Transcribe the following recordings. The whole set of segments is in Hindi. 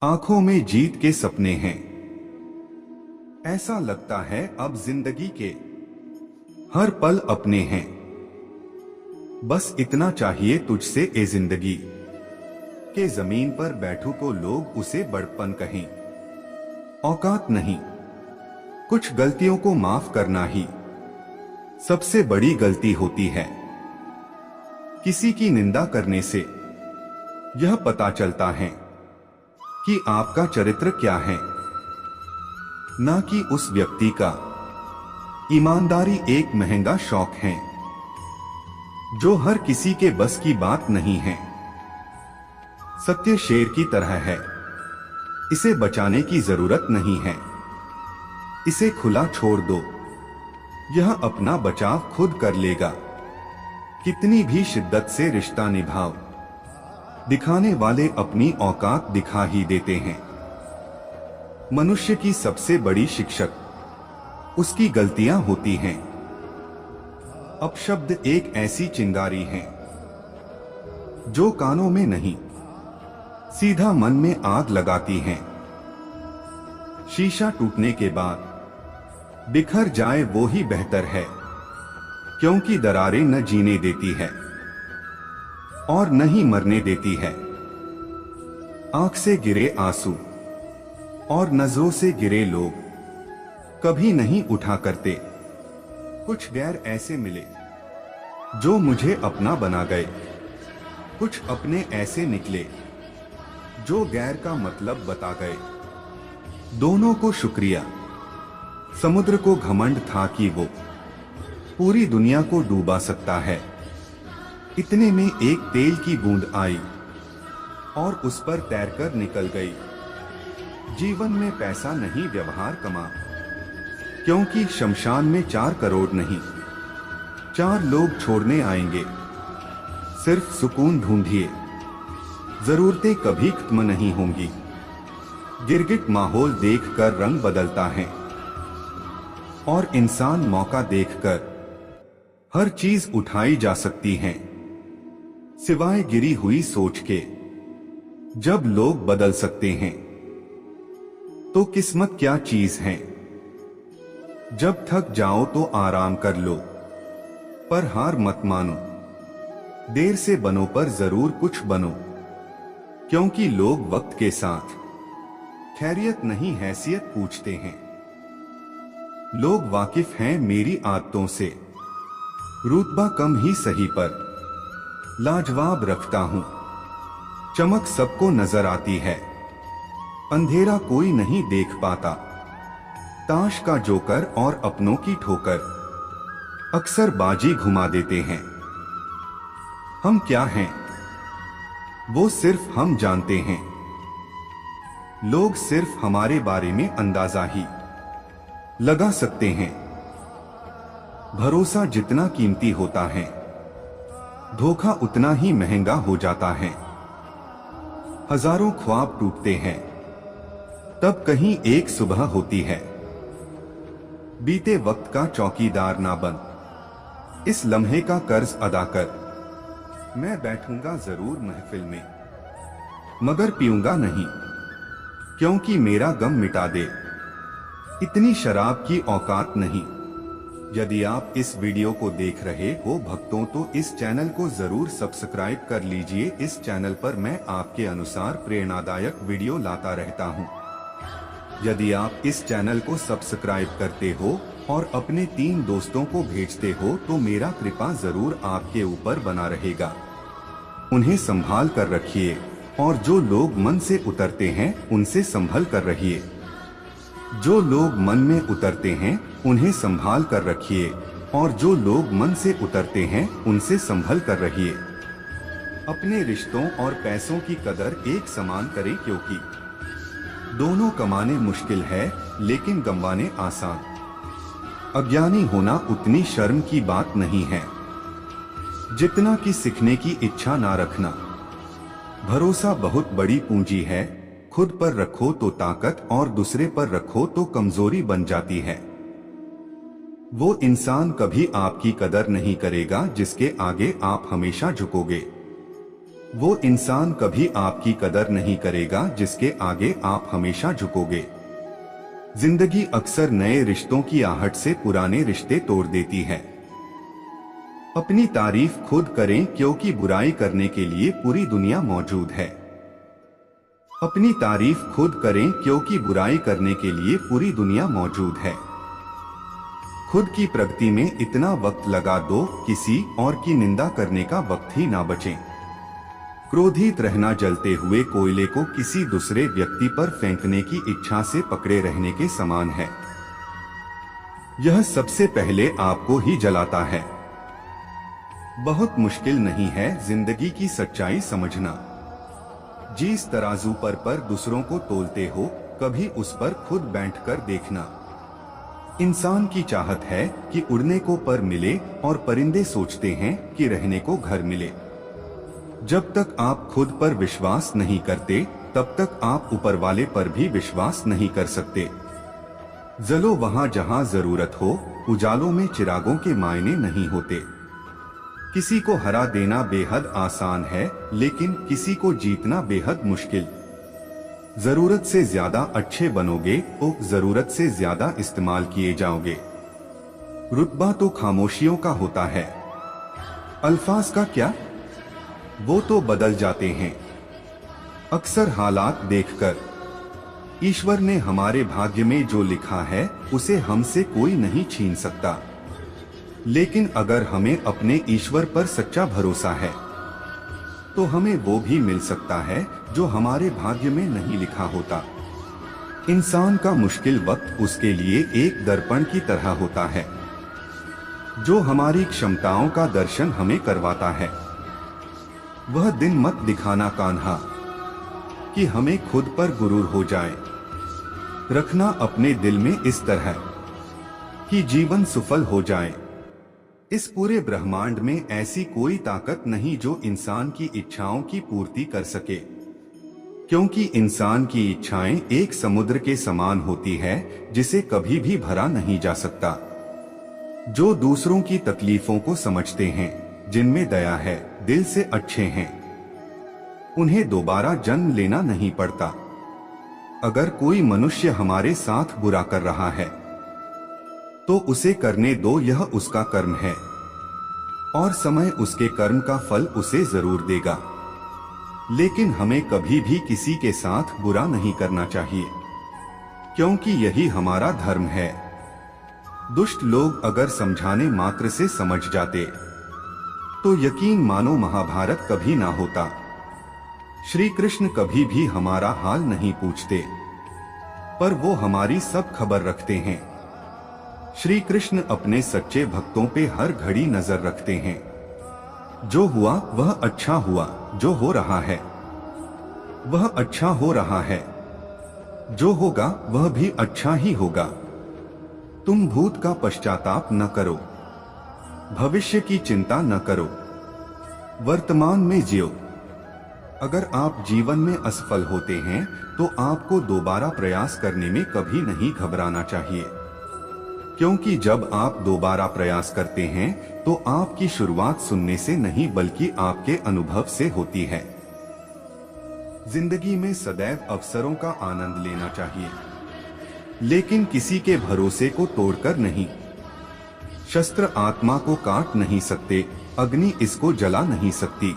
आंखों में जीत के सपने हैं। ऐसा लगता है अब जिंदगी के हर पल अपने हैं। बस इतना चाहिए तुझसे ए जिंदगी के जमीन पर बैठूं तो लोग उसे बड़पन कहें। औकात नहीं, कुछ गलतियों को माफ करना ही सबसे बड़ी गलती होती है। किसी की निंदा करने से यह पता चलता है कि आपका चरित्र क्या है, ना कि उस व्यक्ति का। ईमानदारी एक महंगा शौक है जो हर किसी के बस की बात नहीं है। सत्य शेर की तरह है, इसे बचाने की जरूरत नहीं है। इसे खुला छोड़ दो, यह अपना बचाव खुद कर लेगा। कितनी भी शिद्दत से रिश्ता निभाओ, दिखाने वाले अपनी औकात दिखा ही देते हैं। मनुष्य की सबसे बड़ी शिक्षक उसकी गलतियां होती हैं। अपशब्द एक ऐसी चिंगारी है जो कानों में नहीं, सीधा मन में आग लगाती है। शीशा टूटने के बाद बिखर जाए वो ही बेहतर है, क्योंकि दरारें न जीने देती है और न ही मरने देती है। आंख से गिरे आंसू और नजरों से गिरे लोग कभी नहीं उठा करते। कुछ गैर ऐसे मिले जो मुझे अपना बना गए, कुछ अपने ऐसे निकले जो गैर का मतलब बता गए। दोनों को शुक्रिया। समुद्र को घमंड था कि वो पूरी दुनिया को डूबा सकता है। इतने में एक तेल की बूंद आई और उस पर तैरकर निकल गई। जीवन में पैसा नहीं, व्यवहार कमा, क्योंकि शमशान में 4 करोड़ नहीं, 4 लोग छोड़ने आएंगे। सिर्फ सुकून ढूंढिए, जरूरतें कभी खत्म नहीं होंगी। गिरगिट माहौल देखकर रंग बदलता है और इंसान मौका देखकर हर चीज उठाई जा सकती है, सिवाय गिरी हुई सोच के। जब लोग बदल सकते हैं तो किस्मत क्या चीज है। जब थक जाओ तो आराम कर लो, पर हार मत मानो। देर से बनो पर जरूर कुछ बनो, क्योंकि लोग वक्त के साथ खैरियत नहीं हैसियत पूछते हैं। लोग वाकिफ हैं मेरी आदतों से, रुतबा कम ही सही पर लाजवाब रखता हूं। चमक सबको नजर आती है, अंधेरा कोई नहीं देख पाता। ताश का जोकर और अपनों की ठोकर अक्सर बाजी घुमा देते हैं। हम क्या हैं वो सिर्फ हम जानते हैं। लोग सिर्फ हमारे बारे में अंदाजा ही लगा सकते हैं। भरोसा जितना कीमती होता है, धोखा उतना ही महंगा हो जाता है। हजारों ख्वाब टूटते हैं, तब कहीं एक सुबह होती है। बीते वक्त का चौकीदार ना बन, इस लम्हे का कर्ज अदा कर। मैं बैठूंगा जरूर महफिल में, मगर पीऊंगा नहीं, क्योंकि मेरा गम मिटा दे। इतनी शराब की औकात नहीं। यदि आप इस वीडियो को देख रहे हो भक्तों, तो इस चैनल को जरूर सब्सक्राइब कर लीजिए। इस चैनल पर मैं आपके अनुसार प्रेरणादायक वीडियो लाता रहता हूं। यदि आप इस चैनल को सब्सक्राइब करते हो और अपने 3 दोस्तों को भेजते हो तो मेरा कृपा जरूर आपके ऊपर बना रहेगा। उन्हें संभाल कर रखिए, और जो लोग मन से उतरते हैं उनसे संभल कर रहिए। जो लोग मन में उतरते हैं उन्हें संभाल कर रखिए, और जो लोग मन से उतरते हैं उनसे संभल कर रहिए। अपने रिश्तों और पैसों की कदर एक समान करें, क्योंकि दोनों कमाने मुश्किल है लेकिन गंवाने आसान। अज्ञानी होना उतनी शर्म की बात नहीं है जितना कि सीखने की इच्छा ना रखना। भरोसा बहुत बड़ी पूंजी है, खुद पर रखो तो ताकत और दूसरे पर रखो तो कमजोरी बन जाती है। वो इंसान कभी आपकी कदर नहीं करेगा जिसके आगे आप हमेशा झुकोगे। वो इंसान कभी आपकी कदर नहीं करेगा जिसके आगे आप हमेशा झुकोगे। जिंदगी अक्सर नए रिश्तों की आहट से पुराने रिश्ते तोड़ देती है। अपनी तारीफ खुद करें क्योंकि बुराई करने के लिए पूरी दुनिया मौजूद है। अपनी तारीफ खुद करें क्योंकि बुराई करने के लिए पूरी दुनिया मौजूद है। खुद की प्रगति में इतना वक्त लगा दो, किसी और की निंदा करने का वक्त ही ना बचे। क्रोधित रहना जलते हुए कोयले को किसी दूसरे व्यक्ति पर फेंकने की इच्छा से पकड़े रहने के समान है। यह सबसे पहले आपको ही जलाता है। बहुत मुश्किल नहीं है जिंदगी की सच्चाई समझना। जिस तराजू पर दूसरों को तोलते हो, कभी उस पर खुद बैठकर देखना। इंसान की चाहत है कि उड़ने को पर मिले और परिंदे सोचते हैं कि रहने को घर मिले। जब तक आप खुद पर विश्वास नहीं करते, तब तक आप ऊपर वाले पर भी विश्वास नहीं कर सकते। जलो वहां जहां जरूरत हो, उजालों में चिरागों के मायने नहीं होते। किसी को हरा देना बेहद आसान है, लेकिन किसी को जीतना बेहद मुश्किल। जरूरत से ज्यादा अच्छे बनोगे तो जरूरत से ज्यादा इस्तेमाल किए जाओगे। रुतबा तो खामोशियों का होता है, अल्फाज का क्या? वो तो बदल जाते हैं अक्सर हालात देखकर। ईश्वर ने हमारे भाग्य में जो लिखा है उसे हमसे कोई नहीं छीन सकता। लेकिन अगर हमें अपने ईश्वर पर सच्चा भरोसा है तो हमें वो भी मिल सकता है जो हमारे भाग्य में नहीं लिखा होता। इंसान का मुश्किल वक्त उसके लिए एक दर्पण की तरह होता है जो हमारी क्षमताओं का दर्शन हमें करवाता है। वह दिन मत दिखाना कान्हा कि हमें खुद पर गुरूर हो जाए। रखना अपने दिल में इस तरह कि जीवन सफल हो जाए। इस पूरे ब्रह्मांड में ऐसी कोई ताकत नहीं जो इंसान की इच्छाओं की पूर्ति कर सके, क्योंकि इंसान की इच्छाएं एक समुद्र के समान होती है जिसे कभी भी भरा नहीं जा सकता। जो दूसरों की तकलीफों को समझते हैं, जिनमें दया है, दिल से अच्छे हैं, उन्हें दोबारा जन्म लेना नहीं पड़ता। अगर कोई मनुष्य हमारे साथ बुरा कर रहा है तो उसे करने दो, यह उसका कर्म है और समय उसके कर्म का फल उसे जरूर देगा। लेकिन हमें कभी भी किसी के साथ बुरा नहीं करना चाहिए, क्योंकि यही हमारा धर्म है। दुष्ट लोग अगर समझाने मात्र से समझ जाते तो यकीन मानो महाभारत कभी ना होता। श्री कृष्ण कभी भी हमारा हाल नहीं पूछते, पर वो हमारी सब खबर रखते हैं। श्री कृष्ण अपने सच्चे भक्तों पे हर घड़ी नजर रखते हैं। जो हुआ वह अच्छा हुआ, जो हो रहा है वह अच्छा हो रहा है, जो होगा वह भी अच्छा ही होगा। तुम भूत का पश्चाताप न करो, भविष्य की चिंता न करो, वर्तमान में जियो। अगर आप जीवन में असफल होते हैं तो आपको दोबारा प्रयास करने में कभी नहीं घबराना चाहिए, क्योंकि जब आप दोबारा प्रयास करते हैं तो आपकी शुरुआत सुनने से नहीं बल्कि आपके अनुभव से होती है। जिंदगी में सदैव अवसरों का आनंद लेना चाहिए, लेकिन किसी के भरोसे को तोड़कर नहीं। शस्त्र आत्मा को काट नहीं सकते, अग्नि इसको जला नहीं सकती,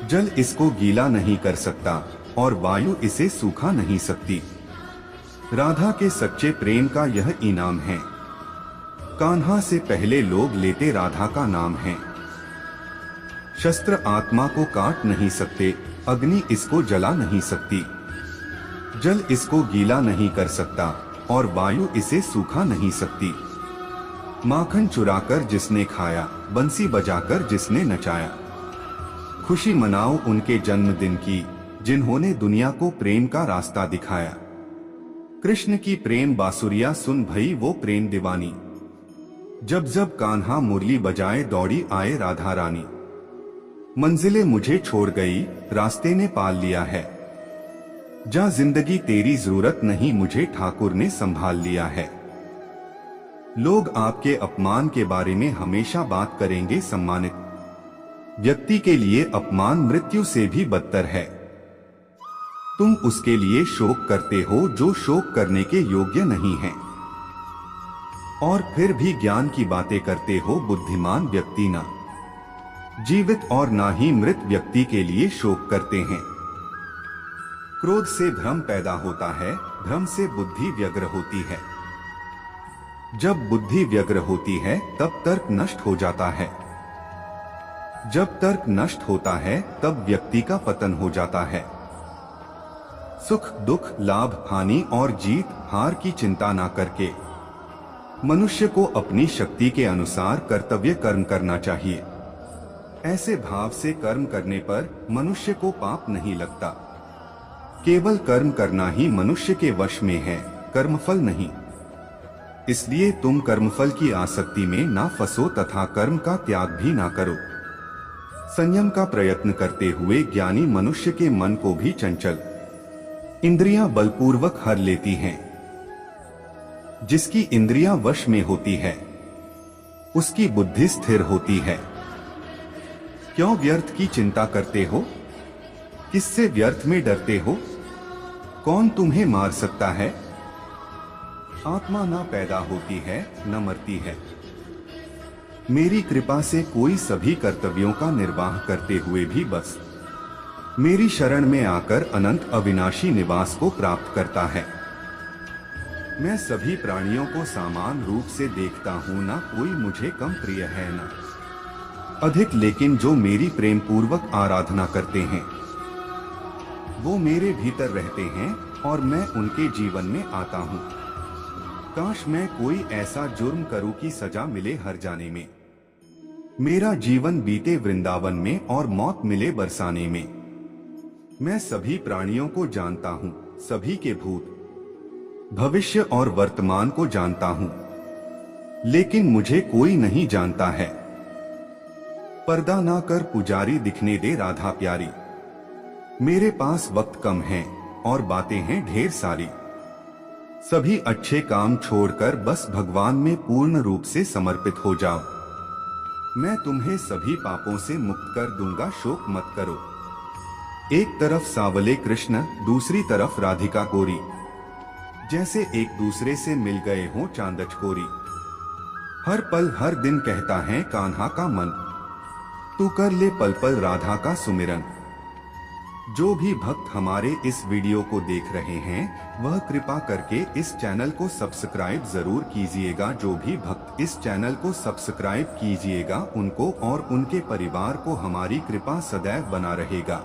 जल इसको गीला नहीं कर सकता और वायु इसे सूखा नहीं सकती। राधा के सच्चे प्रेम का यह इनाम है। कान्हा से पहले लोग लेते राधा का नाम है। शस्त्र आत्मा को काट नहीं सकते, अग्नि इसको जला नहीं सकती, जल इसको गीला नहीं कर सकता और वायु इसे सूखा नहीं सकती। माखन चुराकर जिसने खाया, बंसी बजाकर जिसने नचाया, खुशी मनाओ उनके जन्मदिन की जिन्होंने दुनिया को प्रेम का रास्ता दिखाया। कृष्ण की प्रेम बांसुरिया सुन भई वो प्रेम दीवानी, जब जब कान्हा मुरली बजाए दौड़ी आए राधा रानी। मंजिलें मुझे छोड़ गई, रास्ते ने पाल लिया है, जा जिंदगी तेरी जरूरत नहीं, मुझे ठाकुर ने संभाल लिया है। लोग आपके अपमान के बारे में हमेशा बात करेंगे सम्मानित, व्यक्ति के लिए अपमान मृत्यु से भी बदतर है। तुम उसके लिए शोक करते हो जो शोक करने के योग्य नहीं है, और फिर भी ज्ञान की बातें करते हो। बुद्धिमान व्यक्ति ना जीवित और ना ही मृत व्यक्ति के लिए शोक करते हैं। क्रोध से भ्रम पैदा होता है, भ्रम से बुद्धि व्यग्र होती है। जब बुद्धि व्यग्र होती है तब तर्क नष्ट हो जाता है। जब तर्क नष्ट होता है तब व्यक्ति का पतन हो जाता है। सुख दुख, लाभ हानि और जीत हार की चिंता ना करके मनुष्य को अपनी शक्ति के अनुसार कर्तव्य कर्म करना चाहिए। ऐसे भाव से कर्म करने पर मनुष्य को पाप नहीं लगता। केवल कर्म करना ही मनुष्य के वश में है, कर्मफल नहीं। इसलिए तुम कर्मफल की आसक्ति में ना फंसो तथा कर्म का त्याग भी ना करो। संयम का प्रयत्न करते हुए ज्ञानी मनुष्य के मन को भी चंचल इंद्रियां बलपूर्वक हर लेती हैं। जिसकी इंद्रियां वश में होती है उसकी बुद्धि स्थिर होती है। क्यों व्यर्थ की चिंता करते हो? किससे व्यर्थ में डरते हो? कौन तुम्हें मार सकता है? आत्मा न पैदा होती है न मरती है। मेरी कृपा से कोई सभी कर्तव्यों का निर्वाह करते हुए भी बस मेरी शरण में आकर अनंत अविनाशी निवास को प्राप्त करता है। मैं सभी प्राणियों को समान रूप से देखता हूँ, ना कोई मुझे कम प्रिय है न अधिक, लेकिन जो मेरी प्रेम पूर्वक आराधना करते हैं वो मेरे भीतर रहते हैं और मैं उनके जीवन में आता हूँ। काश मैं कोई ऐसा जुर्म करूं कि सजा मिले हर जाने में, मेरा जीवन बीते वृंदावन में और मौत मिले बरसाने में। मैं सभी प्राणियों को जानता हूँ, सभी के भूत भविष्य और वर्तमान को जानता हूँ, लेकिन मुझे कोई नहीं जानता है। पर्दा ना कर पुजारी दिखने दे राधा प्यारी, मेरे पास वक्त कम है और बातें हैं ढेर सारी। सभी अच्छे काम छोड़कर बस भगवान में पूर्ण रूप से समर्पित हो जाओ। मैं तुम्हें सभी पापों से मुक्त कर दूंगा, शोक मत करो। एक तरफ सावले कृष्ण, दूसरी तरफ राधिका गोरी, जैसे एक दूसरे से मिल गए हों चांद चकोरी। हर पल हर दिन कहता है कान्हा का मन, तू कर ले पल पल राधा का सुमिरन। जो भी भक्त हमारे इस वीडियो को देख रहे हैं वह कृपा करके इस चैनल को सब्सक्राइब जरूर कीजिएगा। जो भी भक्त इस चैनल को सब्सक्राइब कीजिएगा उनको और उनके परिवार को हमारी कृपा सदैव बना रहेगा।